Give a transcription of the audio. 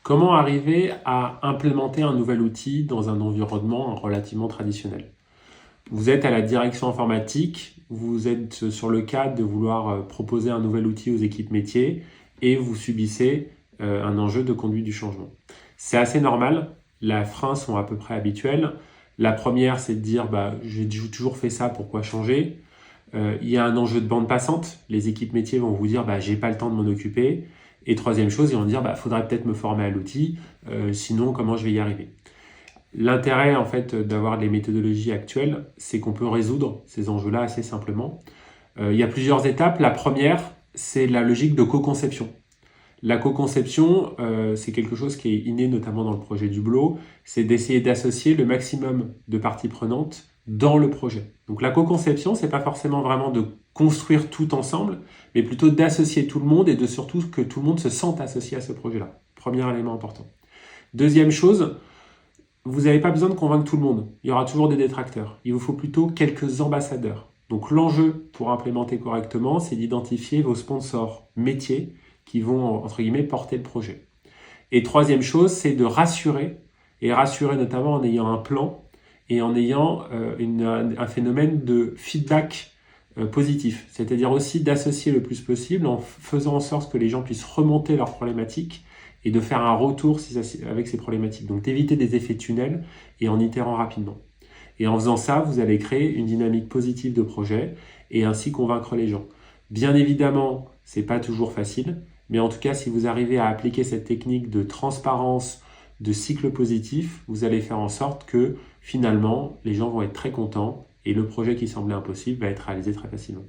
Comment arriver à implémenter un nouvel outil dans un environnement relativement traditionnel? Vous êtes à la direction informatique, vous êtes sur le cas de vouloir proposer un nouvel outil aux équipes métiers et vous subissez un enjeu de conduite du changement. C'est assez normal, les freins sont à peu près habituels. La première, c'est de dire j'ai toujours fait ça, pourquoi changer? Il y a un enjeu de bande passante, les équipes métiers vont vous dire j'ai pas le temps de m'en occuper. Et troisième chose, ils vont dire faudrait peut-être me former à l'outil, sinon comment je vais y arriver? L'intérêt en fait d'avoir les méthodologies actuelles, c'est qu'on peut résoudre ces enjeux-là assez simplement. Il y a plusieurs étapes. La première, c'est la logique de co-conception. La co-conception, c'est quelque chose qui est inné notamment dans le projet d'Hublot, c'est d'essayer d'associer le maximum de parties prenantes dans le projet. Donc la co-conception, c'est pas forcément vraiment de construire tout ensemble, mais plutôt d'associer tout le monde et de surtout que tout le monde se sente associé à ce projet-là. Premier élément important. Deuxième chose, vous n'avez pas besoin de convaincre tout le monde. Il y aura toujours des détracteurs. Il vous faut plutôt quelques ambassadeurs. Donc l'enjeu pour implémenter correctement, c'est d'identifier vos sponsors métiers qui vont, entre guillemets, porter le projet. Et troisième chose, c'est de rassurer, et rassurer notamment en ayant un plan et en ayant un phénomène de feedback positif. C'est-à-dire aussi d'associer le plus possible en faisant en sorte que les gens puissent remonter leurs problématiques et de faire un retour avec ces problématiques. Donc d'éviter des effets tunnels et en itérant rapidement. Et en faisant ça, vous allez créer une dynamique positive de projet et ainsi convaincre les gens. Bien évidemment, c'est pas toujours facile, mais en tout cas, si vous arrivez à appliquer cette technique de transparence, de cycle positif, vous allez faire en sorte que finalement, les gens vont être très contents et le projet qui semblait impossible va être réalisé très facilement.